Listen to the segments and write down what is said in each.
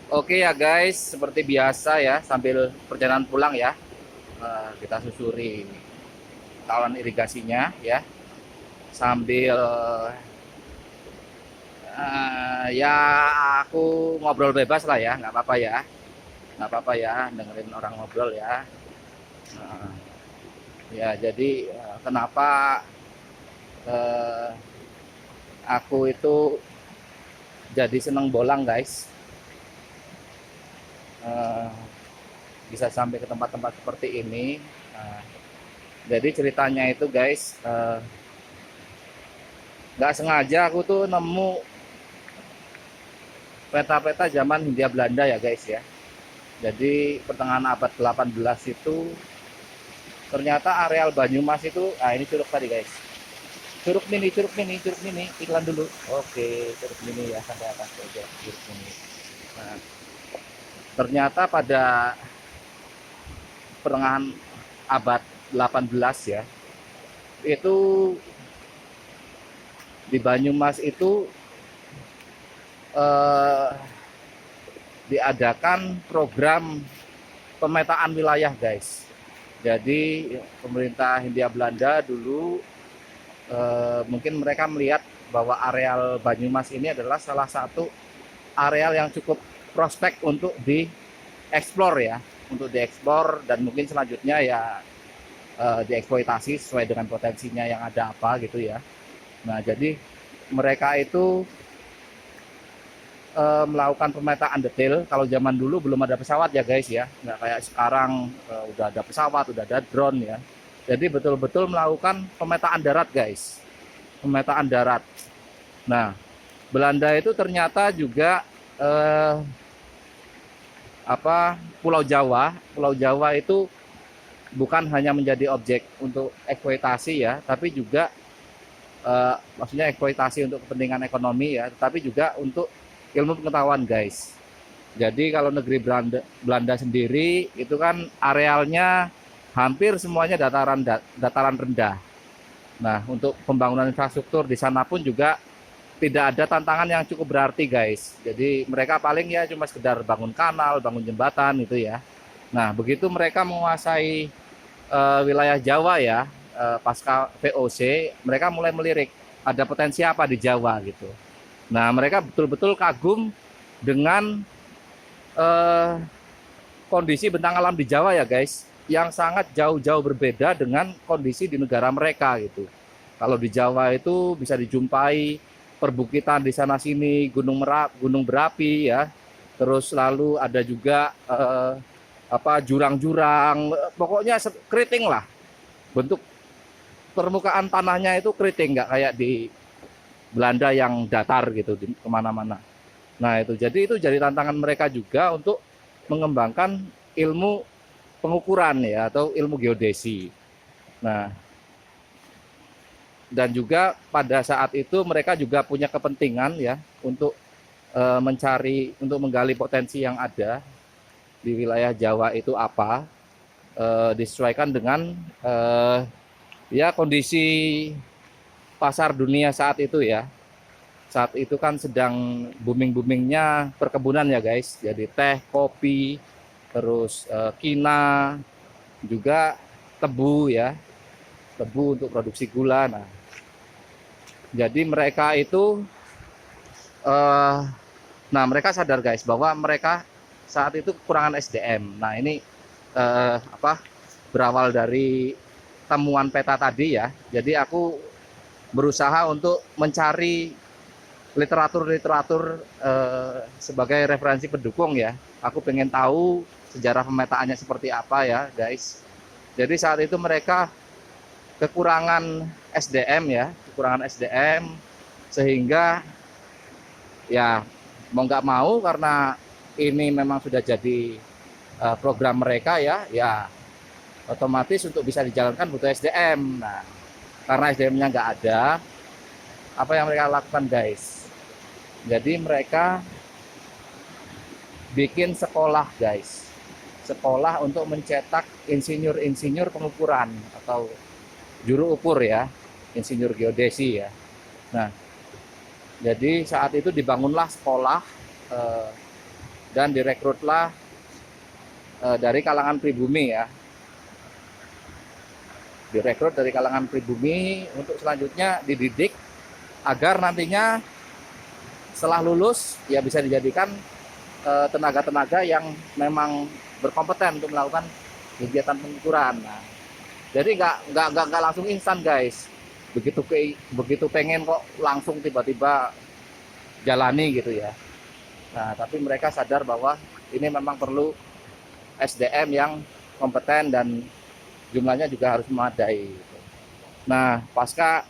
Oke ya guys, seperti biasa ya, sambil perjalanan pulang ya, kita susuri kawalan irigasinya ya, sambil ya aku ngobrol bebas lah ya, nggak apa-apa ya, nggak apa-apa ya, dengerin orang ngobrol ya. Nah, ya jadi kenapa eh, aku itu jadi seneng bolang guys, Eh, bisa sampai ke tempat-tempat seperti ini. Jadi ceritanya itu guys, nggak sengaja aku tuh nemu peta-peta zaman Hindia Belanda ya guys ya. Jadi pertengahan abad 18 itu ternyata areal Banyumas itu, ini curug tadi guys. Curug mini, iklan dulu. Oke, curug mini ya sampai atas aja, curug mini. Nah, ternyata pada pertengahan abad 18 ya, itu di Banyumas itu eh, diadakan program pemetaan wilayah guys. Jadi pemerintah Hindia Belanda dulu mungkin mereka melihat bahwa areal Banyumas ini adalah salah satu areal yang cukup prospek untuk dieksplor ya, untuk dieksplor dan mungkin selanjutnya ya dieksploitasi sesuai dengan potensinya yang ada apa gitu ya. Nah jadi mereka itu melakukan pemetaan detail. Kalau zaman dulu belum ada pesawat ya guys ya, nggak kayak sekarang udah ada pesawat, udah ada drone ya. Jadi betul-betul melakukan pemetaan darat guys, pemetaan darat. Nah, Belanda itu ternyata juga eh, Pulau Jawa itu bukan hanya menjadi objek untuk eksploitasi ya, tapi juga maksudnya eksploitasi untuk kepentingan ekonomi ya, tetapi juga untuk ilmu pengetahuan guys. Jadi kalau negeri Belanda sendiri itu kan arealnya hampir semuanya dataran rendah. Nah, untuk pembangunan infrastruktur di sana pun juga tidak ada tantangan yang cukup berarti guys. Jadi mereka paling ya cuma sekedar bangun kanal, bangun jembatan gitu ya. Nah, begitu mereka menguasai wilayah Jawa ya, pasca VOC, mereka mulai melirik ada potensi apa di Jawa gitu. Nah, mereka betul-betul kagum dengan eh, kondisi bentang alam di Jawa ya guys, yang sangat jauh-jauh berbeda dengan kondisi di negara mereka gitu. Kalau di Jawa itu bisa dijumpai perbukitan di sana sini, gunung berapi ya, terus lalu ada juga jurang-jurang, pokoknya keriting lah, bentuk permukaan tanahnya itu keriting, nggak kayak di Belanda yang datar gitu kemana-mana. Nah itu jadi tantangan mereka juga untuk mengembangkan ilmu pengukuran ya atau ilmu geodesi. Nah dan juga pada saat itu mereka juga punya kepentingan ya untuk mencari untuk menggali potensi yang ada di wilayah Jawa itu apa, disesuaikan dengan ya kondisi pasar dunia saat itu ya. Saat itu kan sedang booming-boomingnya perkebunan ya guys. Jadi teh, kopi, terus kina, juga tebu ya, tebu untuk produksi gula. Nah, jadi mereka itu, eh, nah mereka sadar guys bahwa mereka saat itu kekurangan SDM. Nah ini berawal dari temuan peta tadi ya. Jadi aku berusaha untuk mencari literatur-literatur sebagai referensi pendukung ya. Aku pengen tahu sejarah pemetaannya seperti apa ya guys. Jadi saat itu mereka kekurangan SDM ya, kekurangan SDM sehingga ya mau nggak mau karena ini memang sudah jadi program mereka ya, ya otomatis untuk bisa dijalankan butuh SDM. Nah, karena SDM-nya nggak ada, apa yang mereka lakukan guys? Jadi mereka bikin sekolah guys, sekolah untuk mencetak insinyur-insinyur pengukuran atau juru ukur ya, insinyur geodesi ya. Nah, jadi saat itu dibangunlah sekolah dan direkrutlah dari kalangan pribumi ya, direkrut dari kalangan pribumi untuk selanjutnya dididik agar nantinya setelah lulus ya bisa dijadikan tenaga-tenaga yang memang berkompeten untuk melakukan kegiatan pengukuran. Nah, jadi nggak langsung instan guys. Begitu pengen kok langsung tiba-tiba jalani gitu ya. Nah, tapi mereka sadar bahwa ini memang perlu SDM yang kompeten dan jumlahnya juga harus memadai. Nah, pasca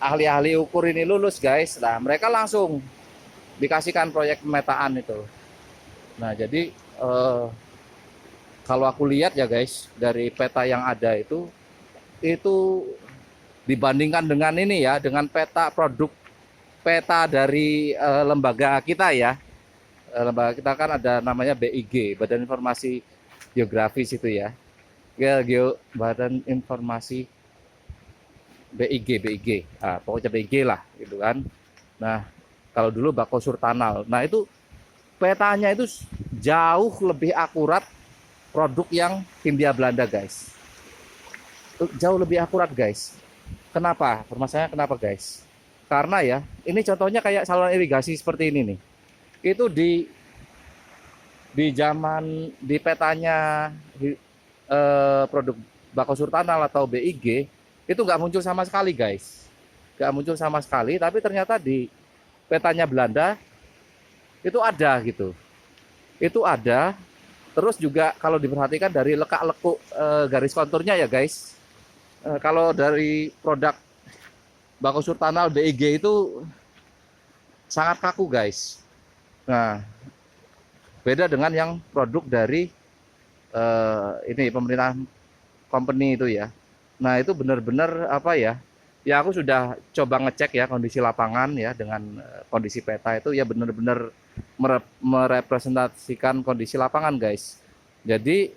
ahli-ahli ukur ini lulus guys, nah mereka langsung dikasihkan proyek pemetaan itu. Nah, jadi kalau aku lihat ya guys, dari peta yang ada itu dibandingkan dengan ini ya, dengan peta produk peta dari lembaga kita ya. Lembaga kita kan ada namanya BIG, Badan Informasi Geografis itu ya. Badan Informasi BIG. Nah, pokoknya BIG lah gitu kan. Nah, kalau dulu Bako Surtanal. Nah, itu petanya itu jauh lebih akurat produk yang Hindia Belanda guys. Jauh lebih akurat guys. Kenapa? Permasalahannya kenapa guys? Karena ya, ini contohnya kayak saluran irigasi seperti ini nih. Itu di petanya produk Bako Surtanal atau BIG itu nggak muncul sama sekali guys. Nggak muncul sama sekali, tapi ternyata di petanya Belanda itu ada gitu. Itu ada. Terus juga kalau diperhatikan dari lekak-lekuk garis konturnya ya guys. Kalau dari produk Bako Surtanal BIG itu sangat kaku guys. Nah, beda dengan yang produk dari ini pemerintah company itu ya. Nah, itu benar-benar apa ya? Ya aku sudah coba ngecek ya kondisi lapangan ya dengan kondisi peta itu ya benar-benar merepresentasikan kondisi lapangan guys. Jadi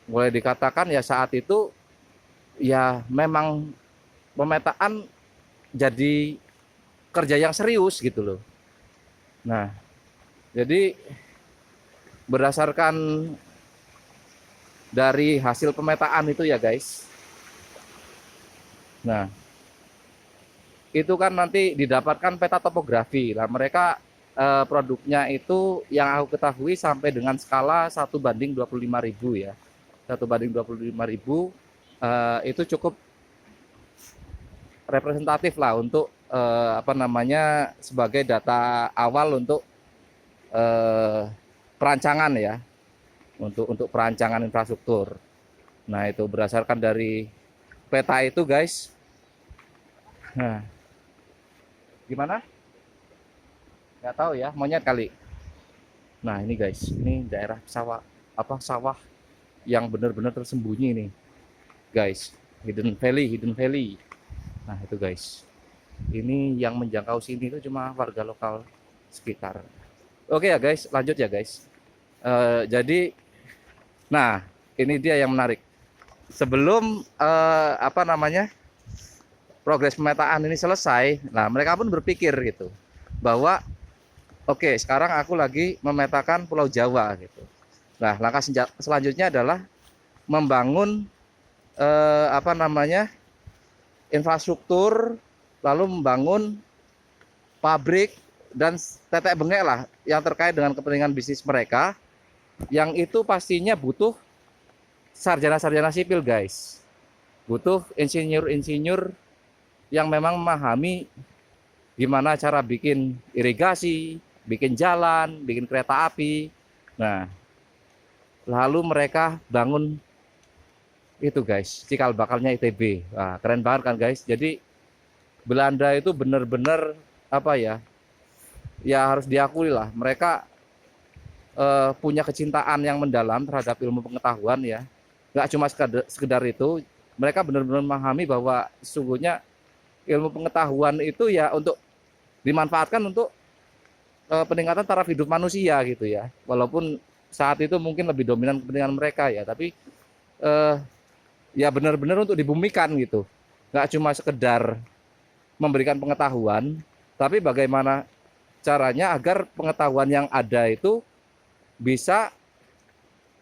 boleh dikatakan ya saat itu ya memang pemetaan jadi kerja yang serius gitu loh. Nah, jadi berdasarkan dari hasil pemetaan itu ya guys. Nah, itu kan nanti didapatkan peta topografi. Nah, mereka produknya itu yang aku ketahui sampai dengan skala 1:25.000 ya. 1:25.000 itu cukup representatif lah untuk apa namanya sebagai data awal untuk perancangan ya. Untuk perancangan infrastruktur. Nah, itu berdasarkan dari peta itu guys. Nah, gimana? Nggak tahu ya, monyet kali. Nah, ini guys, ini daerah sawah yang benar-benar tersembunyi nih guys. Hidden valley. Nah, itu guys, ini yang menjangkau sini itu cuma warga lokal sekitar. Oke ya guys, lanjut ya guys. Jadi nah, ini dia yang menarik. Sebelum apa namanya progres pemetaan ini selesai, nah mereka pun berpikir gitu bahwa oke, sekarang aku lagi memetakan Pulau Jawa gitu. Nah, langkah selanjutnya adalah membangun apa namanya infrastruktur, lalu membangun pabrik dan tetek bengek lah yang terkait dengan kepentingan bisnis mereka. Yang itu pastinya butuh sarjana-sarjana sipil guys, butuh insinyur-insinyur yang memang memahami gimana cara bikin irigasi, bikin jalan, bikin kereta api. Nah, lalu mereka bangun itu guys, cikal bakalnya ITB. Nah, keren banget kan guys. Jadi Belanda itu benar-benar apa ya, ya harus diakui lah, mereka punya kecintaan yang mendalam terhadap ilmu pengetahuan ya. Nggak cuma sekedar itu, mereka benar-benar memahami bahwa sesungguhnya ilmu pengetahuan itu ya untuk dimanfaatkan untuk peningkatan taraf hidup manusia gitu ya. Walaupun saat itu mungkin lebih dominan kepentingan mereka ya, tapi ya benar-benar untuk dibumikan gitu. Nggak cuma sekedar memberikan pengetahuan, tapi bagaimana caranya agar pengetahuan yang ada itu bisa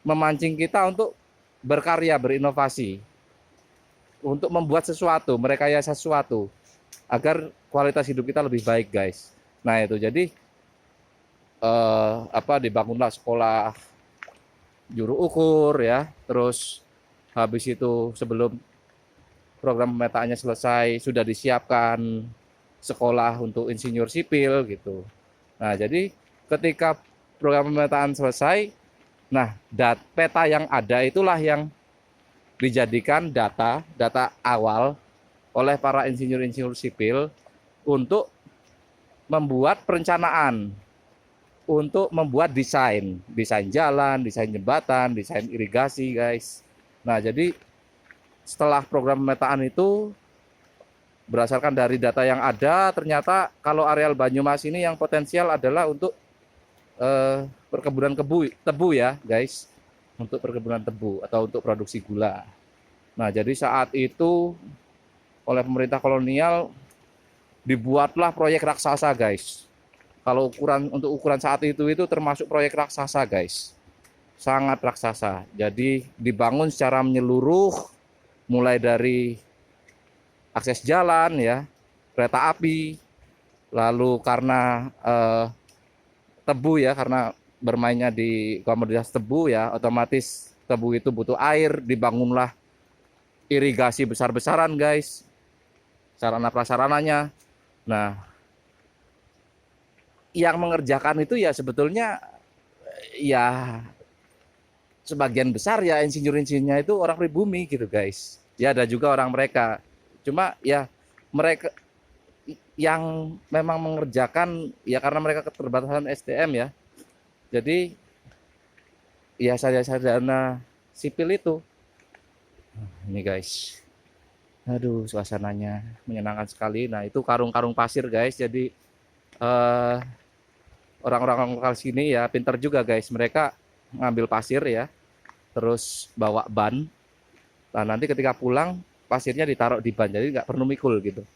memancing kita untuk berkarya, berinovasi, untuk membuat sesuatu, merekayasa sesuatu, agar kualitas hidup kita lebih baik, guys. Nah itu jadi dibangunlah sekolah juru ukur ya, terus habis itu sebelum program pemetaannya selesai sudah disiapkan sekolah untuk insinyur sipil gitu. Nah jadi ketika program pemetaan selesai, nah peta yang ada itulah yang dijadikan data awal oleh para insinyur-insinyur sipil untuk membuat perencanaan, untuk membuat desain jalan, desain jembatan, desain irigasi, guys. Nah, jadi setelah program pemetaan itu berdasarkan dari data yang ada, ternyata kalau areal Banyumas ini yang potensial adalah untuk perkebunan tebu ya, guys. Untuk perkebunan tebu atau untuk produksi gula. Nah, jadi saat itu oleh pemerintah kolonial dibuatlah proyek raksasa, guys. Kalau untuk ukuran saat itu termasuk proyek raksasa, guys. Sangat raksasa. Jadi dibangun secara menyeluruh, mulai dari akses jalan ya, kereta api, lalu karena tebu ya, karena bermainnya di komoditas tebu ya, otomatis tebu itu butuh air, dibangunlah irigasi besar-besaran, guys. Sarana prasarananya. Nah, yang mengerjakan itu ya sebetulnya ya sebagian besar ya insinyur-insinyurnya itu orang pribumi gitu, guys. Ya ada juga orang mereka. Cuma ya mereka yang memang mengerjakan ya karena mereka keterbatasan SDM ya. Jadi ya sarjana sipil itu. Ini, guys. Aduh, suasananya menyenangkan sekali. Nah, itu karung-karung pasir, guys. Jadi orang-orang lokal sini ya pintar juga, guys. Mereka ngambil pasir ya, terus bawa ban. Nah, nanti ketika pulang pasirnya ditaruh di ban, jadi nggak perlu mikul gitu.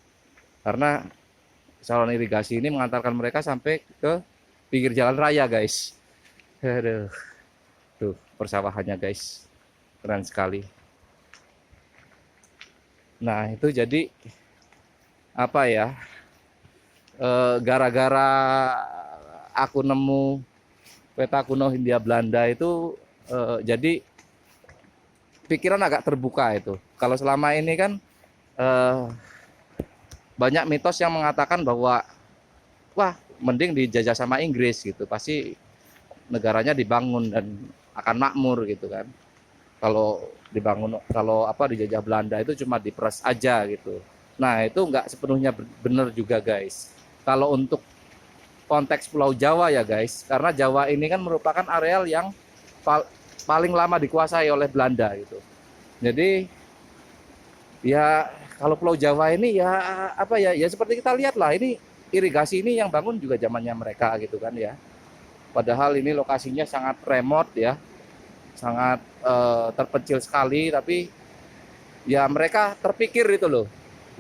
Karena saluran irigasi ini mengantarkan mereka sampai ke pinggir jalan raya, guys. Aduh, tuh persawahannya, guys, keren sekali. Nah, itu jadi apa ya? Gara-gara aku nemu peta kuno Hindia Belanda itu, jadi pikiran agak terbuka itu. Kalau selama ini kan banyak mitos yang mengatakan bahwa wah mending dijajah sama Inggris gitu, pasti negaranya dibangun dan akan makmur gitu kan. Kalau dijajah Belanda itu cuma diperas aja gitu. Nah itu nggak sepenuhnya benar juga, guys. Kalau untuk konteks Pulau Jawa ya, guys, karena Jawa ini kan merupakan areal yang paling lama dikuasai oleh Belanda gitu. Jadi ya kalau Pulau Jawa ini ya ya seperti kita lihat lah, ini irigasi ini yang bangun juga zamannya mereka gitu kan ya. Padahal ini lokasinya sangat remote ya, sangat terpencil sekali, tapi ya mereka terpikir itu loh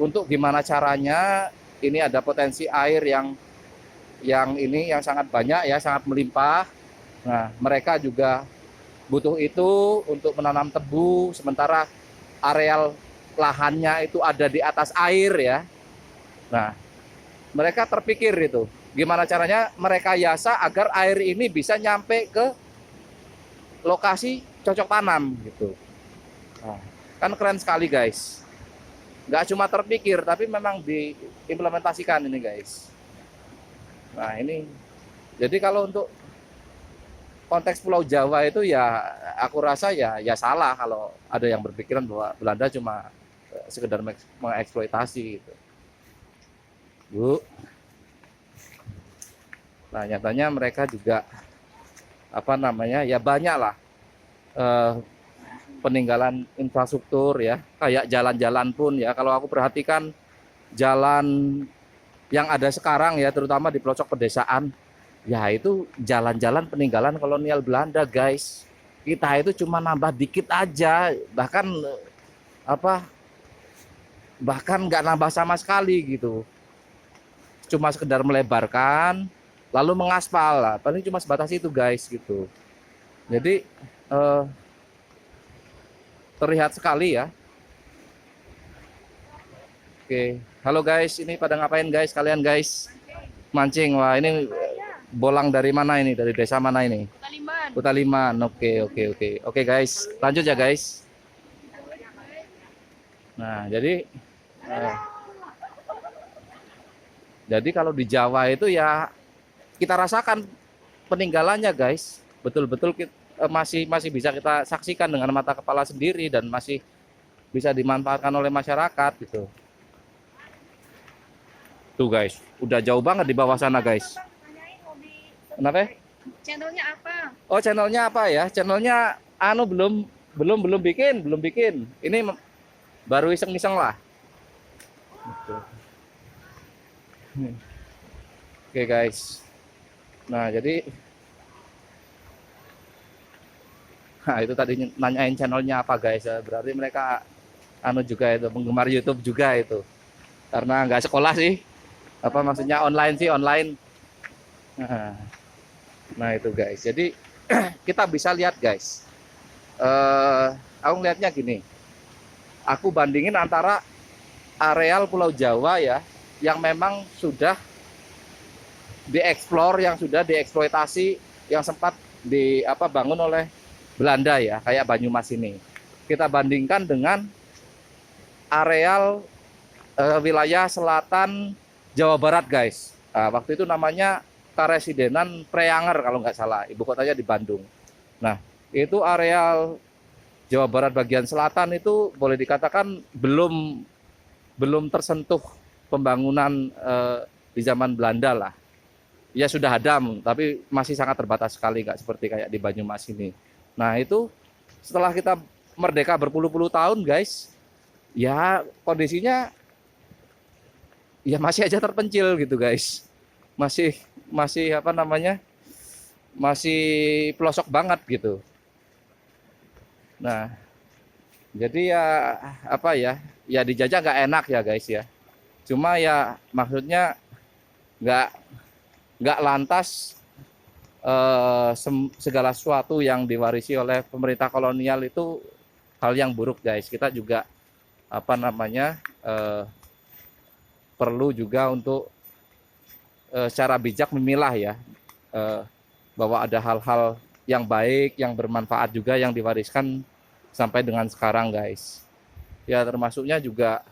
untuk gimana caranya ini ada potensi air yang sangat banyak ya, sangat melimpah. Nah, mereka juga butuh itu untuk menanam tebu, sementara areal lahannya itu ada di atas air ya. Nah, mereka terpikir itu gimana caranya mereka yasa agar air ini bisa nyampe ke lokasi cocok tanam gitu. Nah, kan keren sekali, guys. Nggak cuma terpikir, tapi memang diimplementasikan ini, guys. Nah ini, jadi kalau untuk konteks Pulau Jawa itu ya aku rasa ya salah kalau ada yang berpikiran bahwa Belanda cuma sekedar mengeksploitasi gitu. Bu. Nah nyatanya mereka juga ya banyak lah peninggalan infrastruktur ya, kayak jalan-jalan pun ya. Kalau aku perhatikan jalan yang ada sekarang ya, terutama di pelosok pedesaan, ya itu jalan-jalan peninggalan kolonial Belanda, guys. Kita itu cuma nambah dikit aja, bahkan nggak nambah sama sekali gitu. Cuma sekedar melebarkan, lalu mengaspal lah. Paling cuma sebatas itu guys gitu. Jadi terlihat sekali ya. Oke, halo guys, ini pada ngapain guys kalian guys? Mancing. Wah, ini bolang dari mana ini? Dari desa mana ini? Kutaliman. Kutaliman. Oke, oke, oke. Oke guys, lanjut ya guys. Nah, jadi kalau di Jawa itu ya kita rasakan peninggalannya guys. Betul-betul masih bisa kita saksikan dengan mata kepala sendiri dan masih bisa dimanfaatkan oleh masyarakat gitu. Tuh guys, udah jauh banget di bawah sana guys. Kenapa? Channelnya apa? Oh, channelnya apa ya? Channelnya belum bikin. Ini baru iseng-iseng lah. Gitu. Oke guys. Nah, jadi itu tadi nanyain channelnya apa guys. Berarti mereka juga itu penggemar YouTube juga itu. Karena nggak sekolah sih. Apa maksudnya online sih, online. Nah itu guys, jadi kita bisa lihat guys, aku ngeliatnya gini, aku bandingin antara areal Pulau Jawa ya, yang memang sudah dieksplor, yang sudah dieksploitasi, yang sempat bangun oleh Belanda ya, kayak Banyumas ini. Kita bandingkan dengan areal wilayah selatan Jawa Barat guys. Nah, waktu itu namanya Karesidenan Preanger kalau nggak salah, ibu kotanya di Bandung. Nah, itu areal Jawa Barat bagian selatan itu boleh dikatakan belum tersentuh pembangunan di zaman Belanda lah. Ya sudah ada, tapi masih sangat terbatas sekali, nggak seperti kayak di Banyumas ini. Nah itu setelah kita merdeka berpuluh-puluh tahun guys, ya kondisinya ya masih aja terpencil gitu guys, masih masih pelosok banget gitu. Nah jadi ya dijajah nggak enak ya guys ya, cuma ya maksudnya nggak lantas segala sesuatu yang diwarisi oleh pemerintah kolonial itu hal yang buruk guys. Kita juga perlu juga untuk secara bijak memilah ya, bahwa ada hal-hal yang baik, yang bermanfaat juga yang diwariskan sampai dengan sekarang guys. Ya termasuknya juga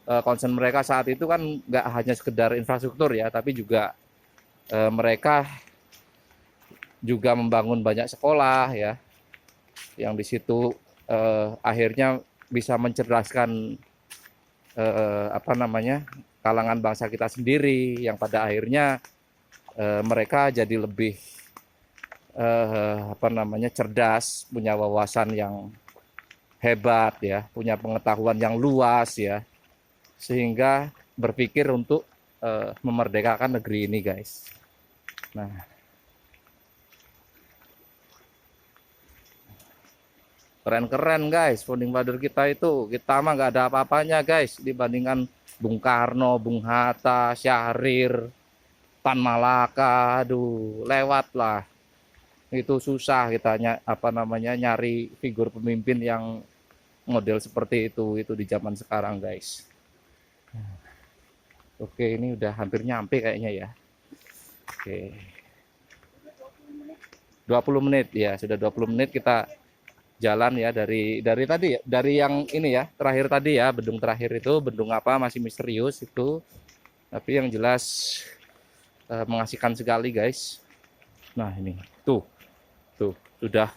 concern mereka saat itu kan nggak hanya sekedar infrastruktur ya, tapi juga mereka juga membangun banyak sekolah ya, yang di situ akhirnya bisa mencerdaskan kalangan bangsa kita sendiri, yang pada akhirnya mereka jadi lebih cerdas, punya wawasan yang hebat ya, punya pengetahuan yang luas ya, sehingga berpikir untuk memerdekakan negeri ini guys. Nah keren-keren guys, founding father kita itu, kita mah nggak ada apa-apanya guys dibandingkan Bung Karno, Bung Hatta, Syahrir, Tan Malaka. Aduh, lewat lah. Itu susah kita nyari figur pemimpin yang model seperti itu di zaman sekarang guys. Oke, ini udah hampir nyampe kayaknya ya. Oke. 20 menit ya, sudah 20 menit kita jalan ya dari tadi ya, dari yang ini ya terakhir tadi ya, bendung terakhir itu bendung apa masih misterius itu, tapi yang jelas mengasihkan sekali guys. Nah ini tuh sudah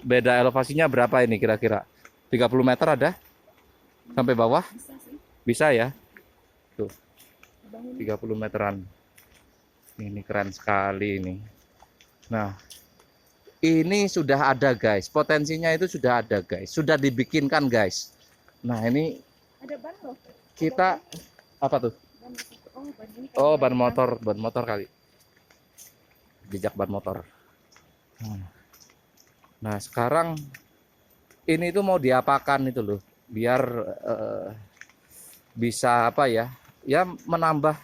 beda elevasinya berapa ini kira-kira 30 meter ada sampai bawah, bisa ya tuh 30 meteran. Ini keren sekali ini. Nah ini sudah ada guys, potensinya itu sudah ada guys, sudah dibikinkan guys. Nah ini ada ban loh. Kita apa tuh? Oh ban motor kali, jejak ban motor. Nah sekarang ini tuh mau diapakan itu loh, biar bisa menambah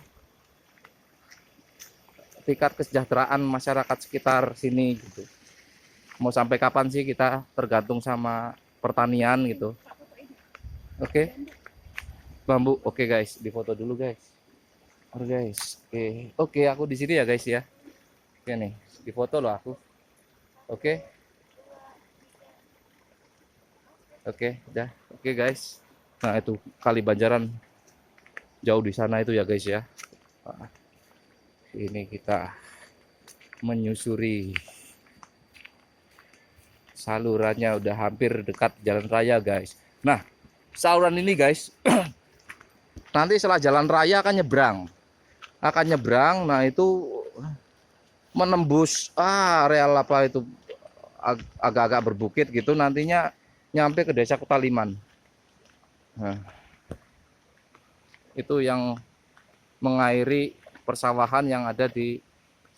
tingkat kesejahteraan masyarakat sekitar sini gitu. Mau sampai kapan sih kita tergantung sama pertanian gitu. Oke. Bambu. Oke guys, difoto dulu guys. Oke guys. Oke, aku di sini ya guys ya. Oke nih, difoto loh aku. Oke. Oke, udah. Oke guys. Nah, itu Kali Banjaran jauh di sana itu ya guys ya. Nah, ini kita menyusuri salurannya, udah hampir dekat jalan raya guys. Nah, saluran ini guys nanti setelah jalan raya akan nyebrang. Nah, itu menembus areal apa itu agak-agak berbukit gitu, nantinya nyampe ke desa Kutaliman. Nah, itu yang mengairi persawahan yang ada di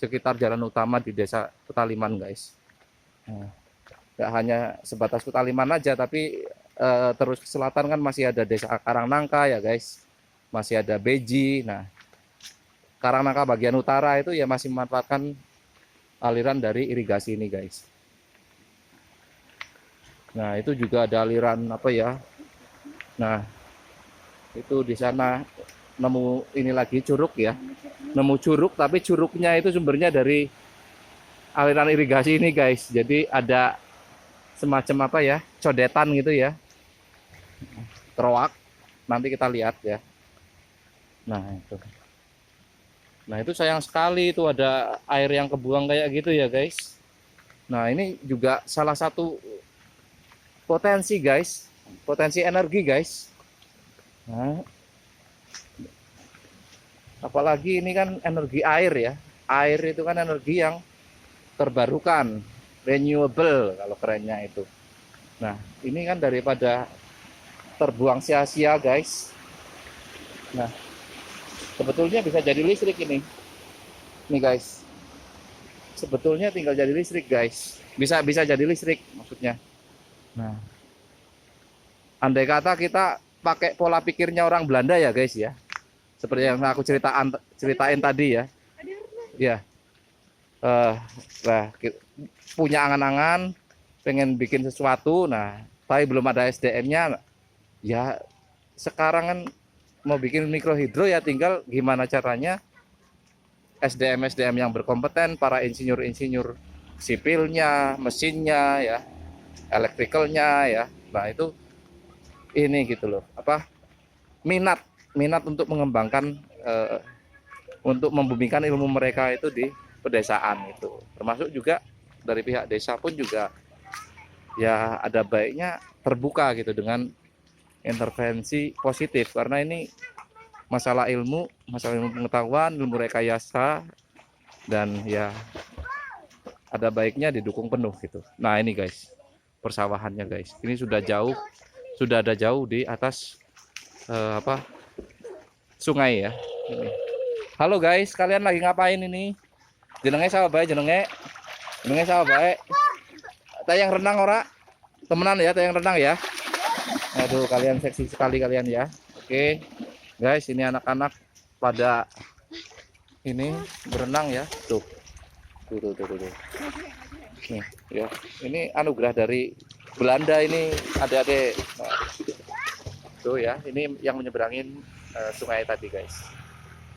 sekitar jalan utama di desa Kutaliman guys. Nah, gak hanya sebatas Kutaliman aja, tapi terus ke selatan kan masih ada desa Karangnangka ya guys, masih ada Beji. Nah, Karangnangka bagian utara itu ya masih memanfaatkan aliran dari irigasi ini guys. Nah, itu juga ada aliran apa ya. Nah, itu di sana nemu ini lagi curug ya. Nemu curug, tapi curugnya itu sumbernya dari aliran irigasi ini guys. Jadi ada semacam apa ya, codetan gitu ya. Terowak. Nanti kita lihat ya. Nah, itu. Nah, itu sayang sekali itu ada air yang kebuang kayak gitu ya guys. Nah, ini juga salah satu potensi guys, potensi energi guys. Nah, apalagi ini kan energi air ya. Air itu kan energi yang terbarukan, renewable kalau kerennya itu. Nah, ini kan daripada terbuang sia-sia guys. Nah, sebetulnya bisa jadi listrik ini. Nih guys. Sebetulnya tinggal jadi listrik guys. Bisa jadi listrik maksudnya. Nah, andai kata kita pakai pola pikirnya orang Belanda ya guys ya, seperti yang aku ceritain tadi ya. Ya, nah, punya angan-angan pengen bikin sesuatu, nah tapi belum ada SDM-nya. Ya, sekarang kan mau bikin mikrohidro ya tinggal gimana caranya SDM yang berkompeten, para insinyur sipilnya, mesinnya ya, elektrikalnya ya. Nah, itu ini gitu loh, apa minat untuk mengembangkan untuk membumikan ilmu mereka itu di pedesaan itu. Termasuk juga dari pihak desa pun juga ya ada baiknya terbuka gitu dengan intervensi positif, karena ini masalah ilmu pengetahuan, ilmu rekayasa, dan ya ada baiknya didukung penuh gitu. Nah, ini guys persawahannya guys, ini sudah ada jauh di atas sungai ya. Halo guys, kalian lagi ngapain ini? Jenenge sapa bae jenenge sapa bae? Tayang renang ora? Temenan ya, tayang renang ya. Aduh, kalian seksi sekali kalian ya. Oke guys, ini anak-anak pada ini berenang ya. Tuh. Nih, ya. Ini anugerah dari Belanda ini, adik-adik. Nah, tuh ya, ini yang menyeberangin sungai tadi guys.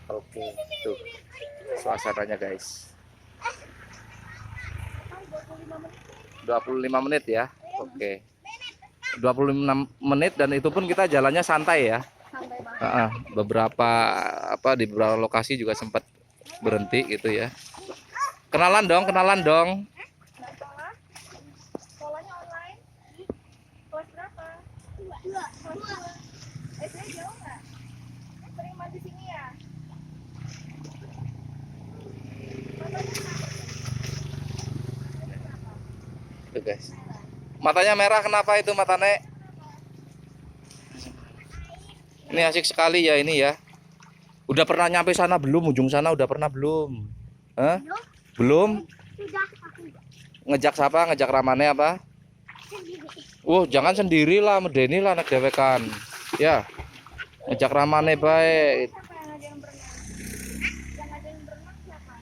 Oke, tuh suasananya guys. 25 menit ya. Oke. 26 menit, dan itu pun kita jalannya santai ya. Beberapa di beberapa lokasi juga sempat berhenti gitu ya. Kenalan dong. Sekolahnya online. Kelas berapa? 2. SD jauh nggak? Sering main di sini ya? Tuh guys. Matanya merah, kenapa itu matanya? Ini asik sekali ya ini ya. Udah pernah nyampe sana belum? Ujung sana udah pernah belum? Hah? Belum? Sudah. Ngejak siapa? Ngejak Ramane apa? Jangan sendiri lah, medeni lah anak dewekan. Ya. Ngejak Ramane baik. Siapa yang ada yang berenang? Yang ada yang berenang siapa?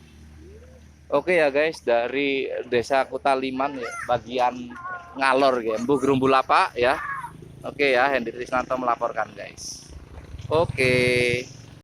Oke ya guys, dari Desa Kutaliman ya, bagian Ngalor ya, Mbuh Gerumbulapa ya. Oke ya, Hendri Trisnanto melaporkan guys. Oke.